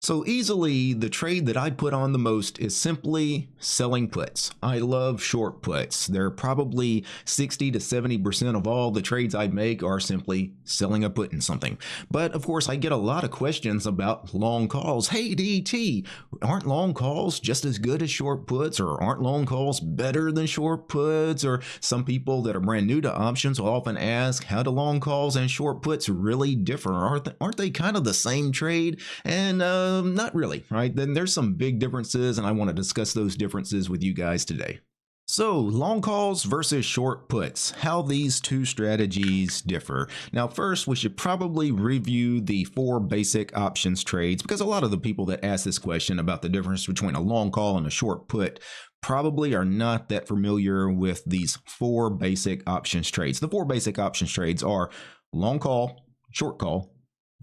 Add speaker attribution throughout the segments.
Speaker 1: So easily, the trade that I put on the most is simply selling puts. I love short puts. They're probably 60 to 70% of all the trades I make are simply selling a put in something. But of course, I get a lot of questions about long calls. Hey, DT, aren't long calls just as good as short puts? Or aren't long calls better than short puts? Or some people that are brand new to options will often ask, how do long calls and short puts really differ? Aren't they kind of the same trade? And not really, right? Then there's some big differences, and I want to discuss those differences with you guys today. So, long calls versus short puts, how these two strategies differ. Now, first, we should probably review the 4 basic options trades, because a lot of the people that ask this question about the difference between a long call and a short put probably are not that familiar with these 4 basic options trades. The 4 basic options trades are long call,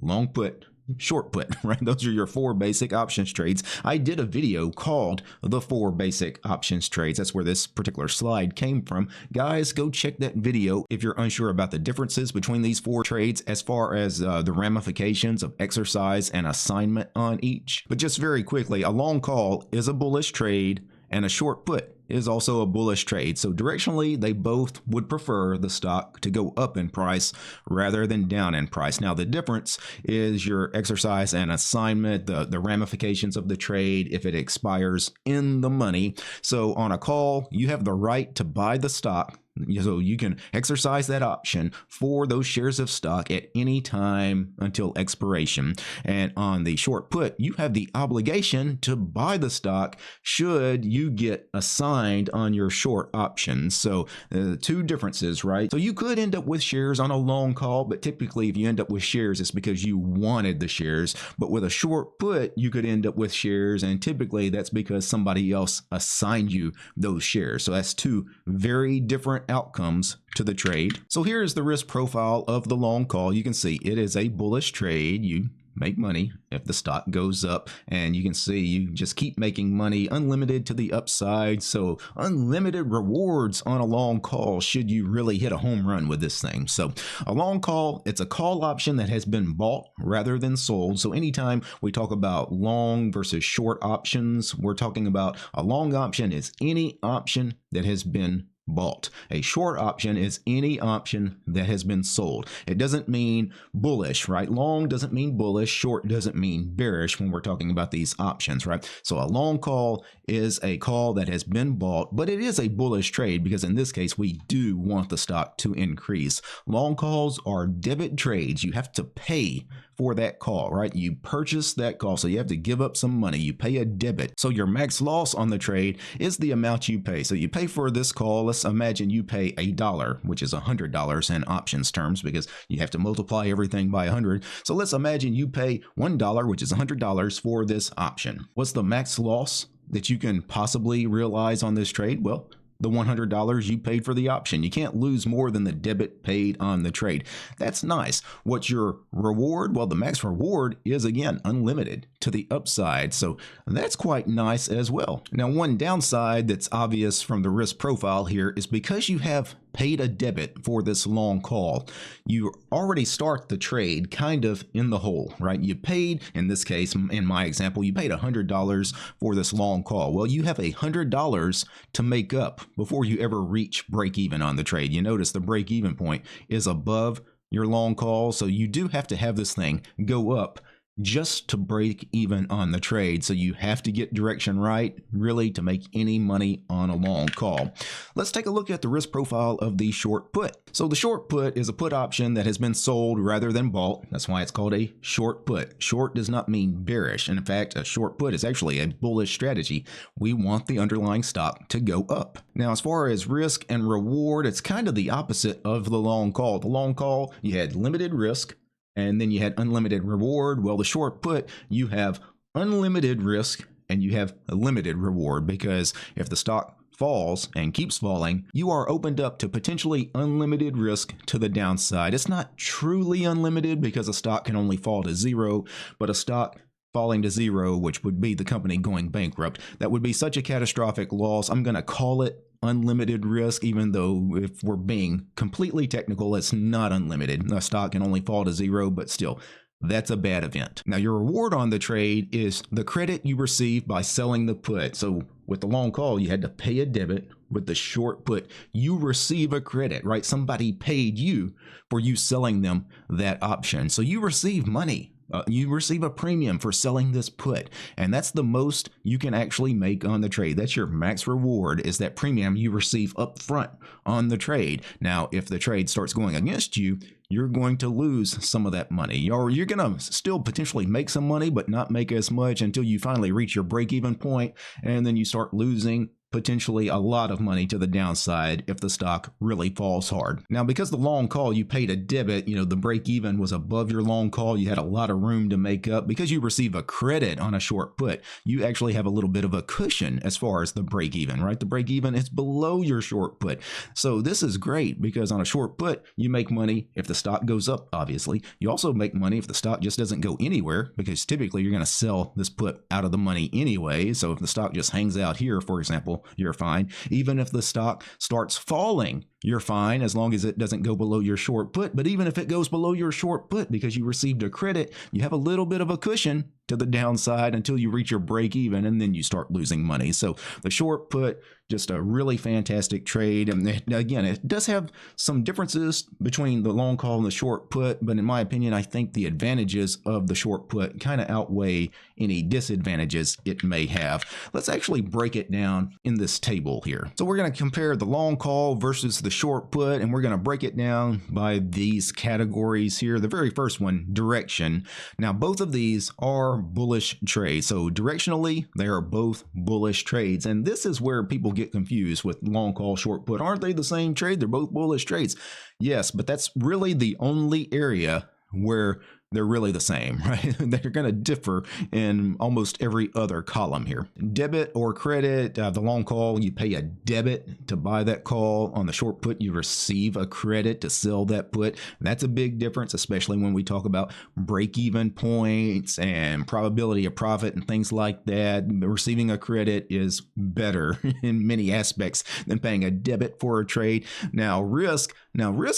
Speaker 1: long put, short put, right? Those are your 4 basic options trades. I did a video called the 4 basic options trades. That's where this particular slide came from. Guys, go check that video if you're unsure about the differences between these 4 trades as far as the ramifications of exercise and assignment on each. But just very quickly, a long call is a bullish trade and a short put is also a bullish trade. So directionally, they both would prefer the stock to go up in price rather than down in price. Now, the difference is your exercise and assignment, the ramifications of the trade if it expires in the money. So on a call, you have the right to buy the stock. So you can exercise that option for those shares of stock at any time until expiration. And on the short put, you have the obligation to buy the stock should you get assigned on your short options. So 2 differences, right? So you could end up with shares on a long call, but typically if you end up with shares, it's because you wanted the shares. But with a short put, you could end up with shares, and typically that's because somebody else assigned you those shares. So that's 2 very different outcomes to the trade. So here is the risk profile of the long call. You can see it is a bullish trade. You make money if the stock goes up, and you can see you just keep making money, unlimited to the upside. So unlimited rewards on a long call should you really hit a home run with this thing. So a long call, it's a call option that has been bought rather than sold. So anytime we talk about long versus short options, we're talking about a long option is any option that has been bought. A short option is any option that has been sold. It doesn't mean bullish, right? Long doesn't mean bullish. Short doesn't mean bearish when we're talking about these options, right? So a long call is a call that has been bought, but it is a bullish trade because in this case, we do want the stock to increase. Long calls are debit trades. You have to pay for that call, right? You purchase that call, so you have to give up some money. You pay a debit. So your max loss on the trade is the amount you pay. So you pay for this call. Let's imagine you pay $1, which is $100 in options terms because you have to multiply everything by 100. So let's imagine you pay $1, which is $100 for this option. What's the max loss that you can possibly realize on this trade? Well, the $100 you paid for the option. You can't lose more than the debit paid on the trade. That's nice. What's your reward? Well, the max reward is, again, unlimited to the upside. So that's quite nice as well. Now, one downside that's obvious from the risk profile here is because you have paid a debit for this long call, you already start the trade kind of in the hole, right? You paid, in this case, in my example, you paid $100 for this long call. Well, you have $100 to make up before you ever reach break even on the trade. You notice the break even point is above your long call, so you do have to have this thing go up just to break even on the trade. So you have to get direction right, really, to make any money on a long call. Let's take a look at the risk profile of the short put. So the short put is a put option that has been sold rather than bought. That's why it's called a short put. Short does not mean bearish. And in fact, a short put is actually a bullish strategy. We want the underlying stock to go up. Now, as far as risk and reward, it's kind of the opposite of the long call. The long call, you had limited risk, and then you had unlimited reward. Well, the short put, you have unlimited risk and you have a limited reward, because if the stock falls and keeps falling, you are opened up to potentially unlimited risk to the downside. It's not truly unlimited because a stock can only fall to 0, but a stock falling to 0, which would be the company going bankrupt, that would be such a catastrophic loss. I'm going to call it unlimited risk, even though if we're being completely technical, it's not unlimited. A stock can only fall to 0, but still, that's a bad event. Now, your reward on the trade is the credit you receive by selling the put. So with the long call, you had to pay a debit. With the short put, you receive a credit, right? Somebody paid you for you selling them that option. So you receive money. You receive a premium for selling this put, and that's the most you can actually make on the trade. That's your max reward, is that premium you receive up front on the trade. Now, if the trade starts going against you, you're going to lose some of that money, or you're going to still potentially make some money, but not make as much until you finally reach your break-even point, and then you start losing potentially a lot of money to the downside if the stock really falls hard. Now, because the long call, you paid a debit, the break even was above your long call, you had a lot of room to make up. Because you receive a credit on a short put, you actually have a little bit of a cushion as far as the break even, right? The break even is below your short put. So this is great because on a short put, you make money if the stock goes up, obviously. You also make money if the stock just doesn't go anywhere, because typically you're going to sell this put out of the money anyway. So if the stock just hangs out here, for example, you're fine. Even if the stock starts falling, you're fine as long as it doesn't go below your short put. But even if it goes below your short put because you received a credit, you have a little bit of a cushion to the downside until you reach your break even, and then you start losing money. So the short put, just a really fantastic trade. And again, it does have some differences between the long call and the short put, but in my opinion, I think the advantages of the short put kind of outweigh any disadvantages it may have. Let's actually break it down in this table here. So we're going to compare the long call versus the short put, and we're going to break it down by these categories here. The very first one, direction. Now, both of these are bullish trades. So directionally, they are both bullish trades. And this is where people get confused with long call, short put. Aren't they the same trade? They're both bullish trades. Yes, but that's really the only area where they're really the same, right? They're going to differ in almost every other column here. Debit or credit, the long call, you pay a debit to buy that call. On the short put, you receive a credit to sell that put. That's a big difference, especially when we talk about break-even points and probability of profit and things like that. Receiving a credit is better in many aspects than paying a debit for a trade. Now, risk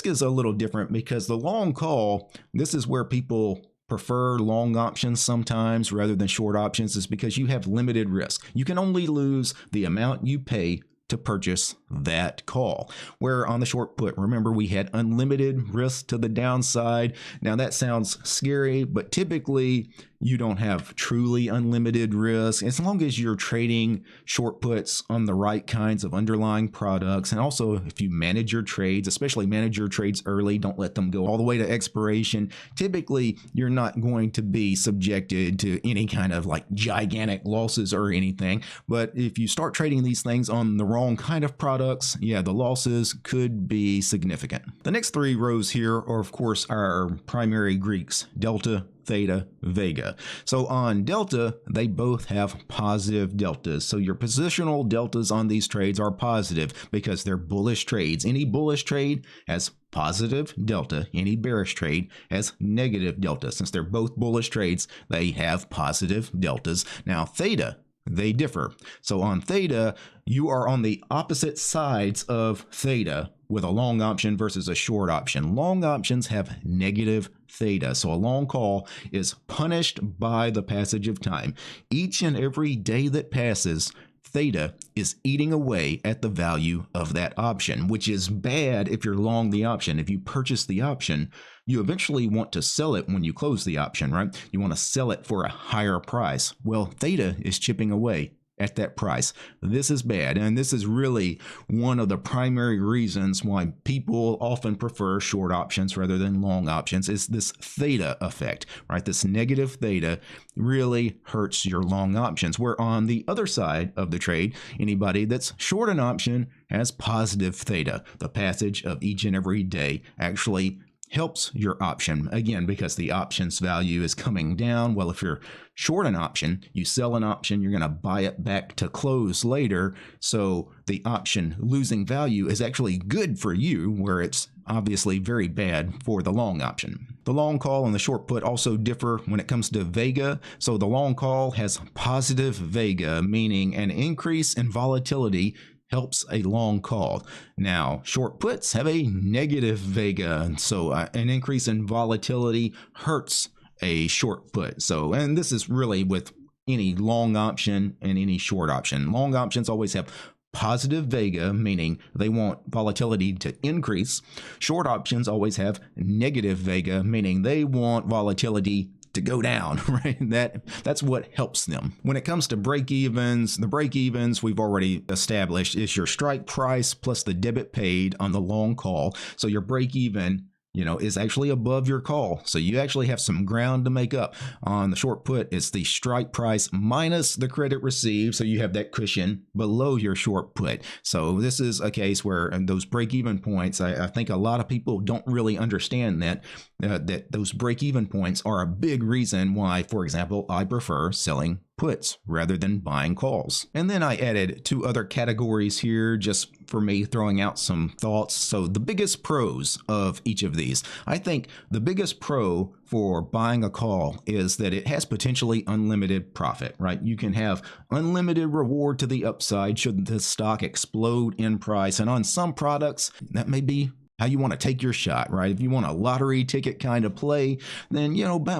Speaker 1: is a little different because the long call, this is where people prefer long options sometimes rather than short options, is because you have limited risk. You can only lose the amount you pay to purchase that call. Where on the short put, remember, we had unlimited risk to the downside. Now that sounds scary, but typically you don't have truly unlimited risk as long as you're trading short puts on the right kinds of underlying products. And also, if you manage your trades, especially manage your trades early, don't let them go all the way to expiration. Typically, you're not going to be subjected to any kind of like gigantic losses or anything. But if you start trading these things on the wrong kind of products, yeah, the losses could be significant. The next three rows here are, of course, our primary Greeks: delta, theta, vega. So on delta, they both have positive deltas. So your positional deltas on these trades are positive because they're bullish trades. Any bullish trade has positive delta. Any bearish trade has negative delta. Since they're both bullish trades, they have positive deltas. Now theta, they differ. So on theta, you are on the opposite sides of theta with a long option versus a short option. Long options have negative theta. So a long call is punished by the passage of time. Each and every day that passes, theta is eating away at the value of that option, which is bad if you're long the option. If you purchase the option, you eventually want to sell it when you close the option, right? You want to sell it for a higher price. Well, theta is chipping away at that price. This is bad, and this is really one of the primary reasons why people often prefer short options rather than long options, is this theta effect, right? This negative theta really hurts your long options, where on the other side of the trade, anybody that's short an option has positive theta. The passage of each and every day actually helps your option, again, because the option's value is coming down. Well, if you're short an option, you sell an option, you're going to buy it back to close later. So the option losing value is actually good for you, where it's obviously very bad for the long option. The long call and the short put also differ when it comes to vega. So the long call has positive vega, meaning an increase in volatility helps a long call. Now, short puts have a negative vega, so an increase in volatility hurts a short put. So, and this is really with any long option and any short option. Long options always have positive vega, meaning they want volatility to increase. Short options always have negative vega, meaning they want volatility to go down, right? That's what helps them. When it comes to break-evens, the break-evens we've already established is your strike price plus the debit paid on the long call. So your break-even, is actually above your call. So you actually have some ground to make up. On the short put, it's the strike price minus the credit received. So you have that cushion below your short put. So this is a case where those break-even points, I think a lot of people don't really understand that those break-even points are a big reason why, for example, I prefer selling puts rather than buying calls. And then I added 2 other categories here just for me, throwing out some thoughts. So the biggest pros of each of these, I think the biggest pro for buying a call is that it has potentially unlimited profit, right? You can have unlimited reward to the upside should the stock explode in price. And on some products, that may be how you want to take your shot, right? If you want a lottery ticket kind of play, then,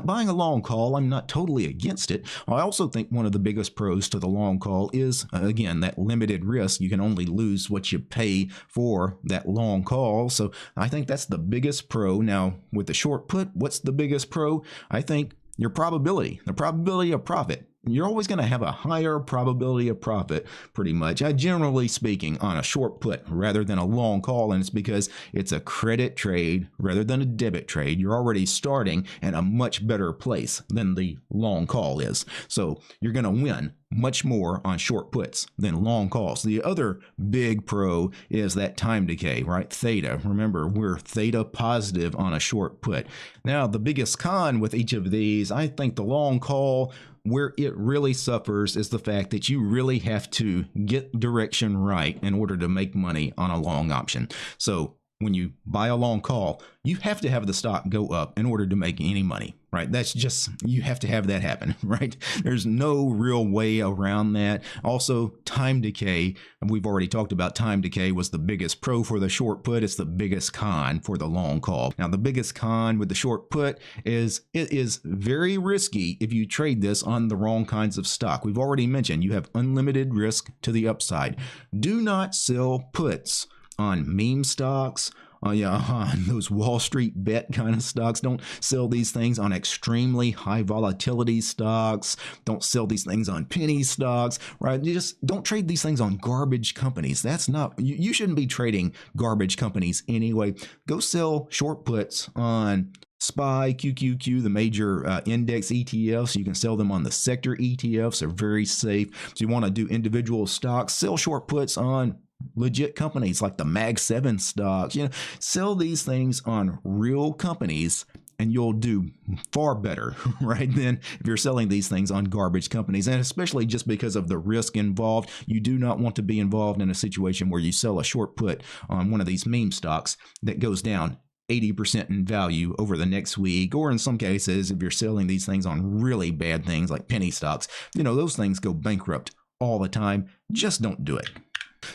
Speaker 1: buying a long call, I'm not totally against it. I also think one of the biggest pros to the long call is, again, that limited risk. You can only lose what you pay for that long call. So I think that's the biggest pro. Now, with the short put, what's the biggest pro? I think your probability, the probability of profit. You're always going to have a higher probability of profit, pretty much, generally speaking, on a short put rather than a long call. And it's because it's a credit trade rather than a debit trade. You're already starting in a much better place than the long call is. So you're going to win much more on short puts than long calls. The other big pro is that time decay, right? Theta. Remember, we're theta positive on a short put. Now, the biggest con with each of these, I think the long call, where it really suffers is the fact that you really have to get direction right in order to make money on a long option. So when you buy a long call, you have to have the stock go up in order to make any money, right? That's just, you have to have that happen, right? There's no real way around that. Also, time decay, and we've already talked about time decay was the biggest pro for the short put. It's the biggest con for the long call. Now, the biggest con with the short put is it is very risky if you trade this on the wrong kinds of stock. We've already mentioned you have unlimited risk to the upside. Do not sell puts on meme stocks, on those Wall Street bet kind of stocks. Don't sell these things on extremely high volatility stocks. Don't sell these things on penny stocks, right? You just don't trade these things on garbage companies. That's not, you shouldn't be trading garbage companies anyway. Go sell short puts on SPY, QQQ, the major index ETFs. You can sell them on the sector ETFs. They're very safe. So you want to do individual stocks, sell short puts on legit companies like the Mag 7 stocks. Sell these things on real companies and you'll do far better, right, than if you're selling these things on garbage companies. And especially just because of the risk involved, you do not want to be involved in a situation where you sell a short put on one of these meme stocks that goes down 80% in value over the next week, or in some cases, if you're selling these things on really bad things like penny stocks, those things go bankrupt all the time. Just don't do it.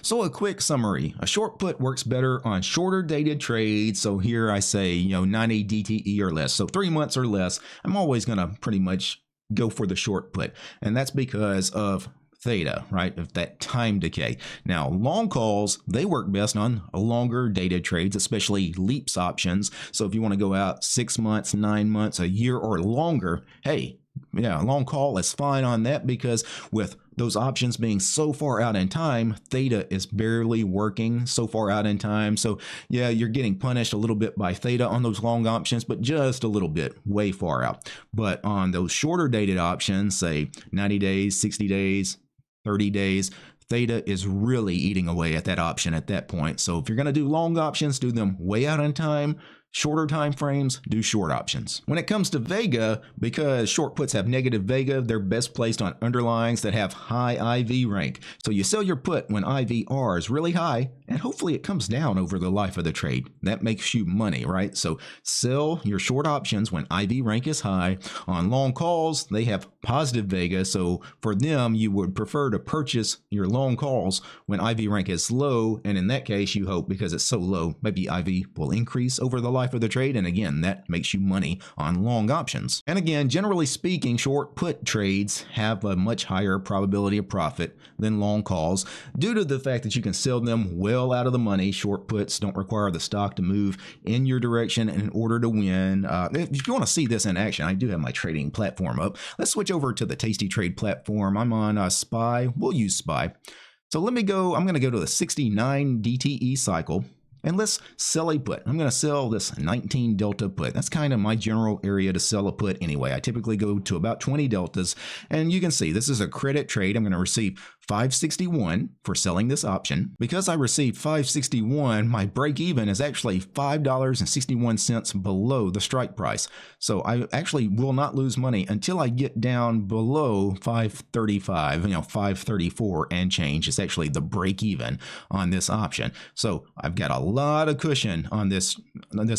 Speaker 1: So a quick summary, a short put works better on shorter dated trades. So here I say, 90 DTE or less. So 3 months or less, I'm always going to pretty much go for the short put. And that's because of theta, right? Of that time decay. Now, long calls, they work best on longer dated trades, especially leaps options. So if you want to go out 6 months, 9 months, a year or longer, hey, yeah, a long call is fine on that, because with those options being so far out in time, theta is barely working so far out in time. So yeah, you're getting punished a little bit by theta on those long options, but just a little bit, way far out. But on those shorter dated options, say 90 days, 60 days, 30 days, theta is really eating away at that option at that point. So if you're going to do long options, do them way out in time. Shorter time frames, do short options. When it comes to vega, because short puts have negative vega, they're best placed on underlyings that have high IV rank. So you sell your put when IVR is really high, and hopefully it comes down over the life of the trade. That makes you money, right? So sell your short options when IV rank is high. On long calls, they have positive vega, so for them, you would prefer to purchase your long calls when IV rank is low, and in that case, you hope, because it's so low, maybe IV will increase over the life life of the trade, and again, that makes you money on long options. And again, generally speaking, short put trades have a much higher probability of profit than long calls due to the fact that you can sell them well out of the money. Short puts don't require the stock to move in your direction in order to win. If you want to see this in action, I do have my trading platform up. Let's switch over to the TASTYTRADE platform. I'm on SPY. We'll use SPY. So let me go. I'm going to go to the 69 DTE cycle. And let's sell a put. I'm going to sell this 19 delta put. That's kind of my general area to sell a put anyway. I typically go to about 20 deltas. And you can see this is a credit trade. I'm going to receive $5.61 for selling this option. Because I received $5.61, my break even is actually $5.61 below the strike price. So I actually will not lose money until I get down below $5.35, $5.34 and change. It's actually the break even on this option. So I've got a lot of cushion on this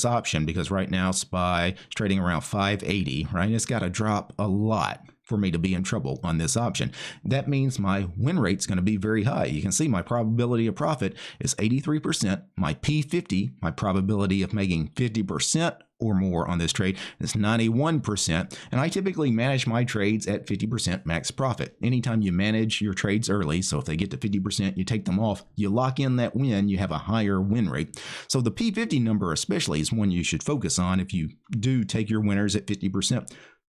Speaker 1: option because right now SPY is trading around $5.80, right? It's got to drop a lot for me to be in trouble on this option. That means my win rate's going to be very high. You can see my probability of profit is 83%. My P50, my probability of making 50% or more on this trade is 91%. And I typically manage my trades at 50% max profit. Anytime you manage your trades early, so if they get to 50%, you take them off, you lock in that win, you have a higher win rate. So the P50 number especially is one you should focus on if you do take your winners at 50%.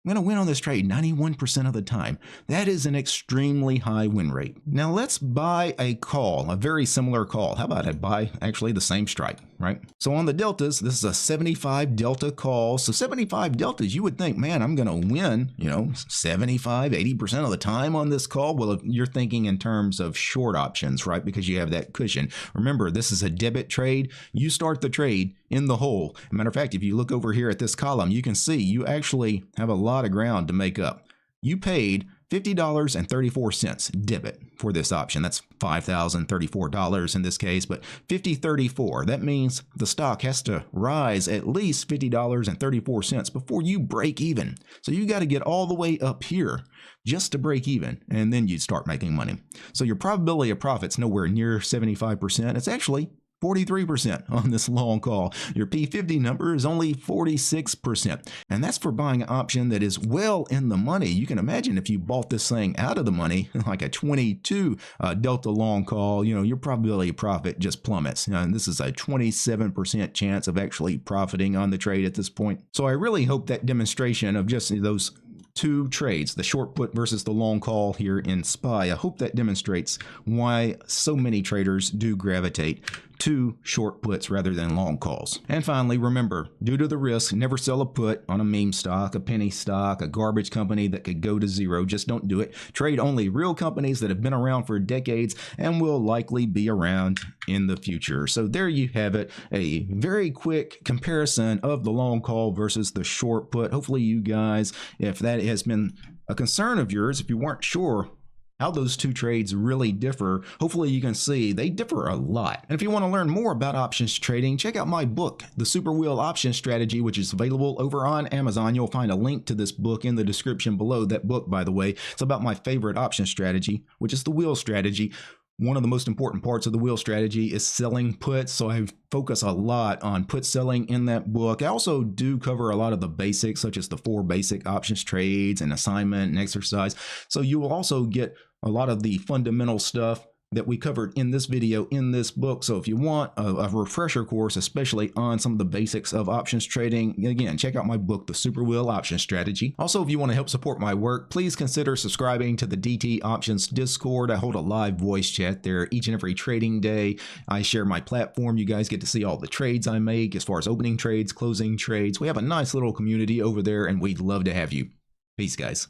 Speaker 1: I'm going to win on this trade 91% of the time. That is an extremely high win rate. Now let's buy a call, a very similar call. How about I buy actually the same strike, right? So on the deltas, this is a 75 delta call. So 75 deltas, you would think, man, I'm going to win, 75, 80% of the time on this call. Well, if you're thinking in terms of short options, right? Because you have that cushion. Remember, this is a debit trade. You start the trade in the hole. As a matter of fact, if you look over here at this column, you can see you actually have a lot of ground to make up. You paid $50.34 debit for this option. That's $5,034 in this case, but $50.34. That means the stock has to rise at least $50.34 before you break even. So you got to get all the way up here just to break even, and then you'd start making money. So your probability of profit's nowhere near 75%. It's actually 43% on this long call. Your P50 number is only 46%. And that's for buying an option that is well in the money. You can imagine if you bought this thing out of the money, like a 22 delta long call, your probability of profit just plummets. And this is a 27% chance of actually profiting on the trade at this point. So I really hope that demonstration of just those two trades, the short put versus the long call here in SPY, I hope that demonstrates why so many traders do gravitate to short puts rather than long calls. And finally, remember, due to the risk, never sell a put on a meme stock, a penny stock, a garbage company that could go to zero. Just don't do it. Trade only real companies that have been around for decades and will likely be around in the future. So there you have it, a very quick comparison of the long call versus the short put. Hopefully you guys, if that has been a concern of yours, if you weren't sure how those two trades really differ, hopefully you can see they differ a lot. And if you want to learn more about options trading, check out my book, The Super Wheel Option Strategy, which is available over on Amazon. You'll find a link to this book in the description below. That book, by the way, it's about my favorite option strategy, which is the wheel strategy. One of the most important parts of the wheel strategy is selling puts, so I focus a lot on put selling in that book. I also do cover a lot of the basics, such as the 4 basic options trades and assignment and exercise. So you will also get a lot of the fundamental stuff that we covered in this video in this book. So if you want a refresher course, especially on some of the basics of options trading, again, check out my book, The Super Wheel Option Strategy. Also, if you want to help support my work, please consider subscribing to the DT Options Discord. I hold a live voice chat there each and every trading day. I share my platform. You guys get to see all the trades I make as far as opening trades, closing trades. We have a nice little community over there, and we'd love to have you. Peace, guys.